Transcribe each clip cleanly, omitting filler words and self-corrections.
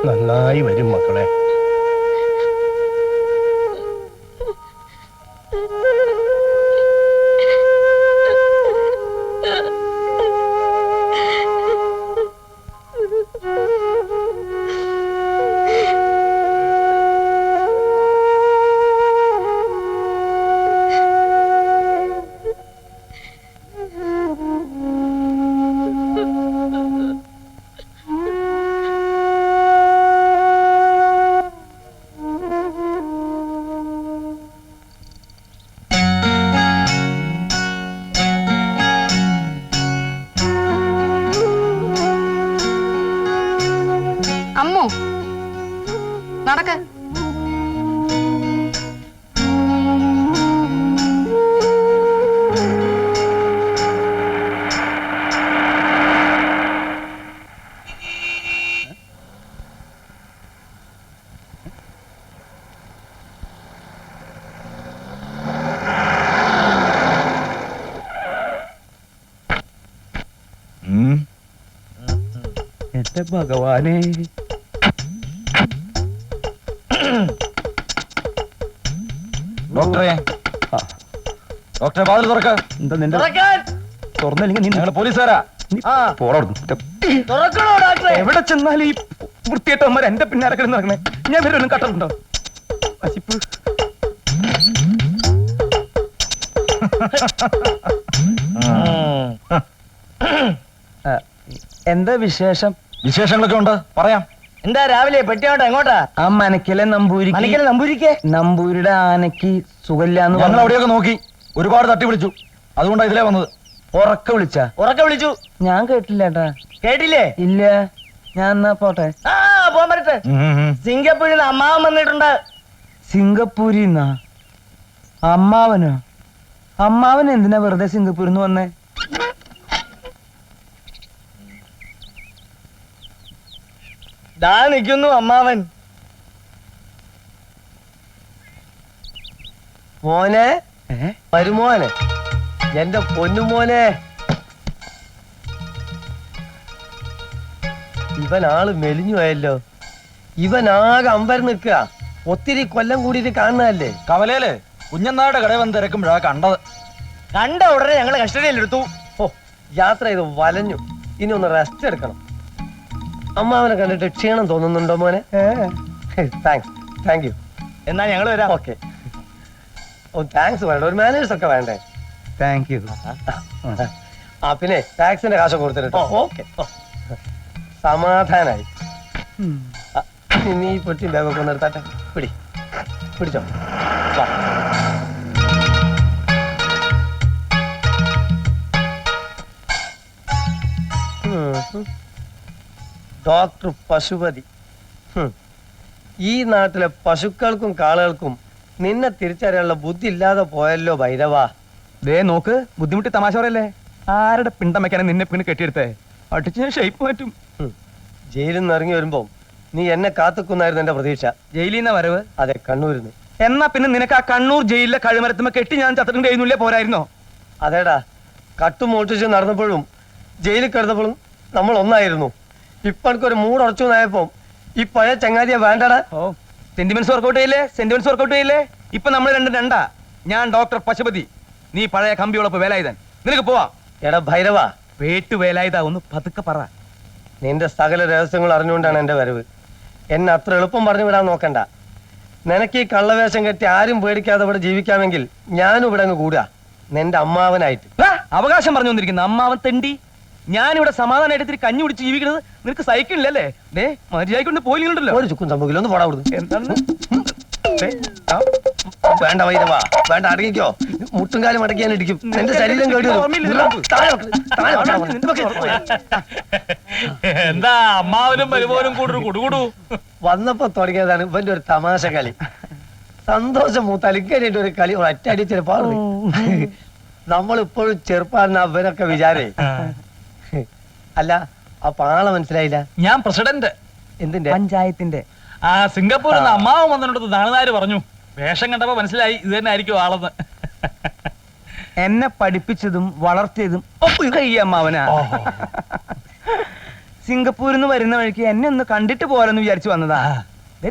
നന്നായി വരും മക്കളെ. അമ്മു നടക്ക. എന്റെ ഭഗവാനെ, ഡോക്ടറെ ഡോക്ടറെ വാതിൽ തുറക്ക. എന്താ നിന്റെ തുറന്നില്ലെങ്കിൽ നീ ഞങ്ങള് പോലീസുകാരാ. എവിടെ ചെന്നാലും ഈ വൃത്തിയേട്ടവന്മാർ എന്റെ പിന്നാലെ കിടന്ന് നടക്കണേ. ഞാൻ വരും കട്ടുണ്ടോ? അശിപ്പ് എന്താ വിശേഷം? വിശേഷങ്ങളൊക്കെ ഉണ്ട്, പറയാം. എന്താ രാവിലെ പെട്ടിയോട്ടെ എങ്ങോട്ടാ? ആ മനക്കിലെ നമ്പൂരിയുടെ ആനക്ക് സുഖമില്ലാന്ന് ഞങ്ങൾ അവിടെയൊക്കെ നോക്കി, ഒരുപാട് തട്ടി വിളിച്ചു. അതുകൊണ്ടാണ് ഇതിലേ വന്നത്. ഉറക്ക വിളിച്ചു? ഞാൻ കേട്ടില്ല ഏട്ടാ. കേട്ടില്ലേ? ഇല്ല. ഞാൻ എന്നാ പോട്ടെ. ആ പോകാൻ പറ്റട്ടെ. സിംഗപ്പൂരിൽ നിന്ന് അമ്മാവൻ വന്നിട്ടുണ്ട്. സിംഗപ്പൂരിന്നാ? അമ്മാവനോ? അമ്മാവൻ എന്തിനാ വെറുതെ സിംഗപ്പൂരിൽ നിന്ന് വന്നേ? ദാ നിൽക്കുന്നു അമ്മാവൻ. മോനെ, മരുമോനെ, എന്റെ പൊന്നുമോനെ. ഇവനാള് മെലിഞ്ഞു പോയല്ലോ. ഇവനാകെ അമ്പരം നിൽക്കുക. ഒത്തിരി കൊല്ലം കൂടിയിട്ട് കാണുന്നതല്ലേ. കവലയില് കുഞ്ഞന്നായുടെ കടയിൽ വന്ന് തിരക്കുമ്പോഴാ കണ്ടത്. കണ്ട ഉടനെ ഞങ്ങള് കസ്റ്റഡിയിലെടുത്തു. ഓ, യാത്ര ചെയ്ത് വലഞ്ഞു. ഇനി ഒന്ന് റെസ്റ്റ് എടുക്കണം. അമ്മാവനെ കണ്ടിട്ട് ക്ഷീണം തോന്നുന്നുണ്ടോ മോനെ? Thank you. എന്നാ ഞങ്ങൾ വരാം. ഓക്കെ. ഓ താങ്ക്സ് വേണ്ട, ഒരു മാനേഴ്സ് ഒക്കെ വേണ്ടേ? Thank you. ആ പിന്നെ ടാക്സിന്റെ കാശ് കൊടുത്തിട്ടോ. ഓക്കെ, സമാധാനായി. നീ പൊട്ടി ബാഗൊക്കെ ഒന്ന് എടുത്താട്ടെ. പിടിച്ചോ. ഡോക്ടർ പശുപതി. ഈ നാട്ടിലെ പശുക്കൾക്കും കാളുകൾക്കും നിന്നെ തിരിച്ചറിയാനുള്ള ബുദ്ധി ഇല്ലാതെ പോയല്ലോ ഭൈരവാ. ദേ നോക്ക്, ബുദ്ധിമുട്ടി തമാശ പറയല്ലേ. ആരുടെ പിണ്ടം വെക്കാനെ നിന്നെ പിന്നെ കെട്ടിയെടുത്തേ? അടിച്ച് ഞാൻ ഷേപ്പ് മാറ്റും. ജയിലിൽ നിന്ന് ഇറങ്ങി വരുമ്പോ നീ എന്നെ കാത്തുക്കുന്നായിരുന്നു എന്റെ പ്രതീക്ഷ. ജയിലിൽ നിന്ന വരവ്? അതെ, കണ്ണൂരിന്ന്. എന്നാ പിന്നെ നിനക്ക് ആ കണ്ണൂർ ജയിലിലെ കഴുമരത്തുമ്പോ കെട്ടി ഞാൻ ചത്തിട്ടുണ്ട് എഴുന്നില്ലേ പോരായിരുന്നോ? അതേടാ, കട്ടും മോട്ടിച്ച് നടന്നപ്പോഴും ജയിലിൽ കിടന്നപ്പോഴും നമ്മൾ ഒന്നായിരുന്നു. ഇപ്പൊ എനിക്കൊരു മൂടുറച്ചു നായപ്പോ ഈ പഴയ ചങ്ങാതിയെ വേണ്ടടാ. ഓ, സെന്റിമെന്റ്സ് വർക്കൗട്ട് ചെയ്യില്ലേ? ഇപ്പൊ നമ്മൾ രണ്ടാ. ഞാൻ ഡോക്ടർ പശുപതി, നീ പഴയ കമ്പിയോളപ്പ് വേലായുധൻ. നിനക്ക് പോവാ. എടാ ഭൈരവ, പേട്ടു വേലായുധ, ഒന്ന് പതുക്കെ പറ. നിന്റെ സകല രഹസ്യങ്ങൾ അറിഞ്ഞുകൊണ്ടാണ് എന്റെ വരവ്. എന്നെ അത്ര എളുപ്പം പറഞ്ഞു വിടാൻ നോക്കണ്ട. നിനക്ക് ഈ കള്ളവേഷം കെട്ടി ആരും പേടിക്കാതെ ഇവിടെ ജീവിക്കാമെങ്കിൽ ഞാനും ഇവിടെ അങ്ങ് കൂടുക, നിന്റെ അമ്മാവനായിട്ട്. അവകാശം പറഞ്ഞു വന്നിരിക്കുന്ന അമ്മാവൻ തെണ്ടി. ഞാനിവിടെ സമാധാനമായിട്ട് ഇത്തിരി കഞ്ഞി കുടിച്ച് ജീവിക്കുന്നത് നിനക്ക് സഹിക്കണില്ലല്ലേ? മര്യാദ പോയില്ലല്ലോ. ഒരു ചുക്കും സംഭവിക്കില്ല, ഒന്ന് പോടാ കൊടുത്തു. എന്താണ്? വേണ്ട വൈരവാ, വേണ്ട, അടങ്ങിക്കോ. മുട്ടുംകാലം അടക്കി ഞാൻ ഇടിക്കും. നിന്റെ ശരീരം കേടി എന്താ അമ്മാവനും മരുമോനും കൂടുകൂടൂ. വന്നപ്പോ തുടങ്ങിയതാണ് ഇവന്റെ ഒരു തമാശ കളി. സന്തോഷം മൂത്തലിക്കാനായിട്ട് ഒരു കളി ഒറ്റടി ചെറുപ്പാണ്. നമ്മളിപ്പോഴും ചെറുപ്പാണ് അവരൊക്കെ വിചാരേ. അല്ല, അപ്പൊ ആളെ മനസ്സിലായില്ല. ഞാൻ പ്രസിഡന്റ്. എന്തിന്റെ? പഞ്ചായത്തിന്റെ. ആ സിംഗപ്പൂരിൽ നിന്ന് അമ്മാവൻ വന്നിട്ട് നാളുകാര് പറഞ്ഞു. വേഷം കണ്ടപ്പോ മനസ്സിലായി ഇത് തന്നെ ആയിരിക്കും ആളെന്ന്. എന്നെ പഠിപ്പിച്ചതും വളർത്തിയതും ഈ അമ്മാവനാ. സിംഗപ്പൂരിൽ നിന്ന് വരുന്ന വഴിക്ക് എന്നെ ഒന്ന് കണ്ടിട്ട് പോലെന്ന് വിചാരിച്ചു വന്നതാ.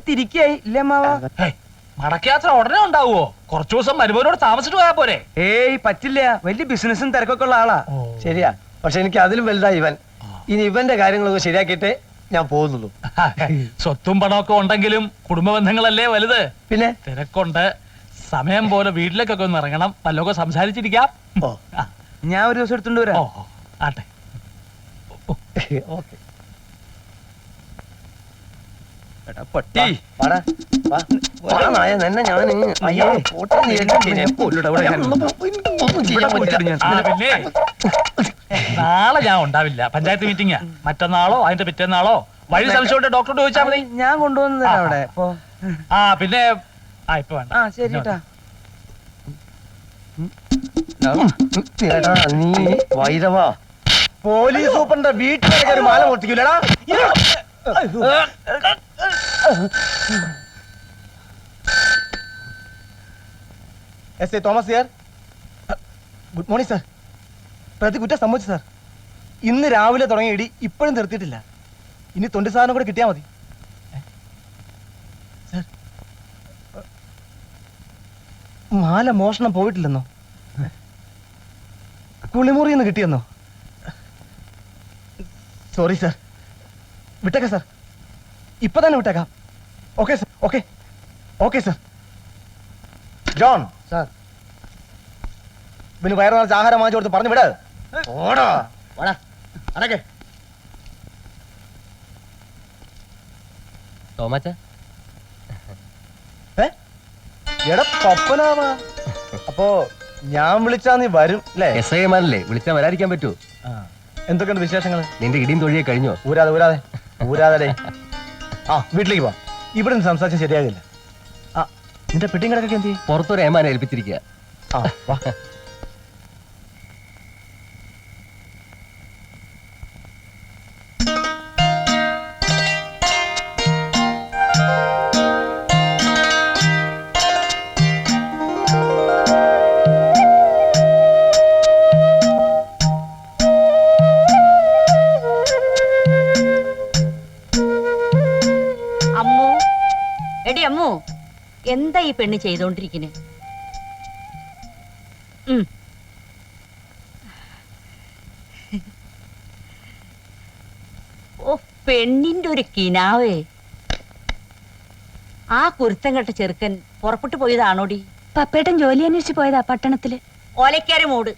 തിരിക്കായി ഇല്ലേ അമ്മാവ? ഹേയ്, മടക്കയാത്ര ഉടനെ ഉണ്ടാവുമോ? കുറച്ചു ദിവസം മരുമോനോട് താമസിച്ചിട്ട് പോയാ പോരെ? ഏയ് പറ്റില്ല, വലിയ ബിസിനസ്സും തിരക്കൊക്കെ ഉള്ള ആളാ. ശരിയാ, പക്ഷെ എനിക്ക് അതിലും വലുതാ ഇവൻ. ഇനി ഇവന്റെ കാര്യങ്ങളൊക്കെ ശരിയാക്കിയിട്ടേ ഞാൻ പോകുന്നുള്ളൂ. സ്വത്തും പണമൊക്കെ ഉണ്ടെങ്കിലും കുടുംബ ബന്ധങ്ങളല്ലേ വലുത്. പിന്നെ തിരക്കുണ്ട്, സമയം പോലെ വീട്ടിലേക്കൊക്കെ ഒന്ന് ഇറങ്ങണം, വല്ലതൊക്കെ സംസാരിച്ചിരിക്കാം. ഓ ആ, ഞാൻ ഒരു ദിവസം എടുത്തോണ്ട് ഓ വരാം. ഓ, ആട്ടെ. ഓക്കെ. എടാ പട്ടി. വാടാ, വാ. വാ നായ, നിന്നെ ഞാൻ അയ്യോ പോട്ടെ നീ. ഞാൻ കൊല്ലുടാ, ഇവിടെ ഞാൻ. ഒന്നും ചെയ്യാൻ പറ്റില്ല. ആ, പിന്നെ നാളെ ഞാൻ ഉണ്ടാവില്ല, പഞ്ചായത്ത് മീറ്റിംഗാ. മറ്റന്നാളോ അതിന്റെ പിറ്റേന്നാളോ വഴി സംശയമുണ്ട് ഡോക്ടറോട് ചോദിച്ചാൽ മതി. ഞാൻ കൊണ്ടുവന്നതാ അവിടെ. ഇപ്പൊ ആ പിന്നെ ഇപ്പൊ വേണ്ട. ആ ശരി ട്ടാ. എടാ നീ വൈരവാ. പോലീസ് സൂപ്രണ്ട് വീട്ടിലേക്ക് ഒരു മാല പൊട്ടിക്കൂലടാ. S I Thomas here. Good morning sir. പ്രതി കുറ്റം സംഭവിച്ചു സാർ. ഇന്ന് രാവിലെ തുടങ്ങിയ ഇടി ഇപ്പോഴും നിർത്തിയിട്ടില്ല. ഇനി 20 സാധനം കൂടെ കിട്ടിയാൽ മതി സാർ. മാല മോഷണം പോയിട്ടില്ലെന്നോ? കുളിമുറിയിൽ നിന്ന് കിട്ടിയെന്നോ? Sorry sir. വിട്ടേക്കാം സാർ, ഇപ്പൊ തന്നെ വിട്ടേക്കാം. Okay sir, okay okay sir. John sir, പിന്നെ വയറു നിറച്ച് ആഹാരം വാങ്ങിച്ചു കൊടുത്ത് പറഞ്ഞു വിട്. ഓടാ വാടാ, അടക്കെ. തോമാച്ച എടാ പപ്പനാവാ. അപ്പോ ഞാൻ വിളിച്ചാ നീ വരും അല്ലേ? SI മാനല്ലേ, വിളിച്ചാൽ വരാതിരിക്കാൻ പറ്റുമോ? എന്തൊക്കെയുണ്ട് വിശേഷങ്ങൾ? നിന്റെ ഇടിയും തൊഴിയെ കഴിഞ്ഞോ? ഊരാതെ ഊരാതെ ഊരാതെ. ആ വീട്ടിലേക്ക് പോ. ഇവിടെ നിന്ന് സംസാരിച്ചാൽ ശരിയാകില്ല. ആ നിന്റെ പെട്ടിയും കിടക്കൊക്കെ എന്ത് ചെയ്യും? പുറത്തൊരു ഏമാനെ ഏൽപ്പിച്ചിരിക്കുക. ആ വാ. അമ്മു, എടി അമ്മു, എന്താ ഈ പെണ്ണ് ചെയ്തോണ്ടിരിക്കുന്നത്? ഓ പെണ്ണിന്റെ ഒരു കിനാവേ. ആ കുരുത്തം കെട്ട ചെറുക്കൻ പുറപ്പെട്ടു പോയതാണോടി? പപ്പേട്ടൻ ജോലി അന്വേഷിച്ച് പോയതാ പട്ടണത്തില്. ഓലക്കാരി മൂട്.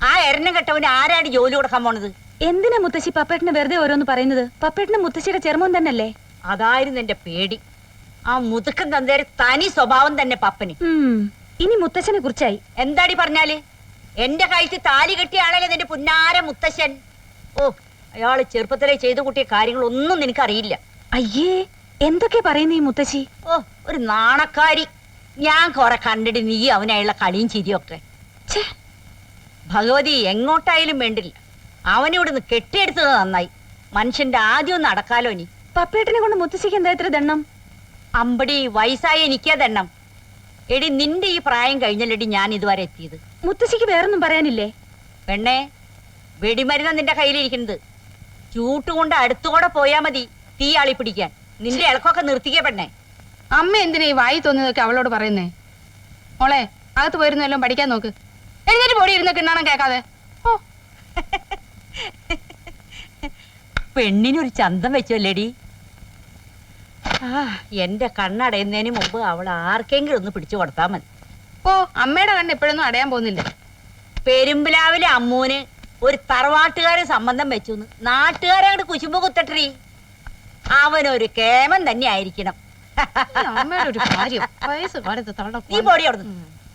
ആ എരണം കെട്ടവന് ആരാടി ജോലി കൊടുക്കാൻ പോണത്? എന്തിനാ മുത്തശ്ശി പപ്പേട്ടന് വെറുതെ ഓരോന്ന് പറയുന്നത്? പപ്പേട്ടന് മുത്തശ്ശിയുടെ ചെറുമോൻ തന്നല്ലേ? അതായിരുന്നു എന്റെ പേടി. ആ മുതുക്കൻ തന്തേരെ തനി സ്വഭാവം തന്നെ പപ്പന്. ഇനി മുത്തശ്ശനെ കുറിച്ചായി എന്താടി പറഞ്ഞാല്? എന്റെ കഴുത്തിൽ താലി കെട്ടിയ ആളല്ലേ നിന്റെ പുന്നാര മുത്തശ്ശൻ. ഓ അയാള് ചെറുപ്പത്തിലെ ചെയ്തു കൂട്ടിയ കാര്യങ്ങളൊന്നും നിനക്കറിയില്ല. അയ്യേ, എന്തൊക്കെ പറയുന്നു ഈ മുത്തശ്ശി? ഓ ഒരു നാണക്കാരി. ഞാൻ കൊറേ കണ്ടിട്ട് നീ അവനായുള്ള കളിയും ചിരിയൊക്കെ. ഭഗവതി എങ്ങോട്ടായാലും വേണ്ടില്ല, അവനിവിടുന്ന് കെട്ടിയെടുത്തത് നന്നായി. മനുഷ്യന്റെ ആദ്യം ഒന്ന് അടക്കാലോ നീ. പപ്പേട്ടനെ കൊണ്ട് മുത്തശ്ശിക്ക് എന്താ ഇത്ര ദണ്ണം? അമ്പടി വയസ്സായ എനിക്കാ ദണ്ണം. എടി നിന്റെ ഈ പ്രായം കഴിഞ്ഞല്ലടി ഞാൻ ഇതുവരെ എത്തിയത്. മുത്തശ്ശിക്ക് വേറൊന്നും പറയാനില്ലേ? പെണ്ണേ, വെടിമരുന്ന നിന്റെ കയ്യിലിരിക്കുന്നത്. ചൂട്ടുകൊണ്ട് അടുത്തുകൂടെ പോയാ മതി തീ ആളി പിടിക്കാൻ. നിന്റെ ഇളക്കൊക്കെ നിർത്തിക്കേ പെണ്ണേ. അമ്മ എന്തിനാ ഈ വായി തോന്നിയതൊക്കെ അവളോട് പറയുന്നേ? മോളെ, അകത്ത് പോയിരുന്ന എല്ലാം പഠിക്കാൻ നോക്ക്. എഴുന്നേറ്റ് പൊടി ഇരുന്ന് കിണ്ണാണം കേൾക്കാതെ. ഓ പെണ്ണിനൊരു ചന്തം വെച്ചല്ലേടി. ആ എന്റെ കണ്ണടയുന്നതിന് മുമ്പ് അവൾ ആർക്കെങ്കിലും ഒന്ന് പിടിച്ചു കൊടുത്താൽ മതി. ഓ അമ്മയുടെ കണ്ണ് എപ്പോഴൊന്നും അടയാൻ പോകുന്നില്ല. പെരുമ്പിലാവിലെ അമ്മൂന് ഒരു തറവാട്ടുകാരൻ സംബന്ധം വെച്ചു, നാട്ടുകാരങ്ങോട്ട് കുശുമ്പ് കുത്തട്ടീ. അവനൊരു കേമൻ തന്നെ ആയിരിക്കണം. അമ്മയുടെ ഒരു കാര്യം വയസ്സ് കാലത്ത് തള്ള നീ പൊടി അവിടുന്ന്.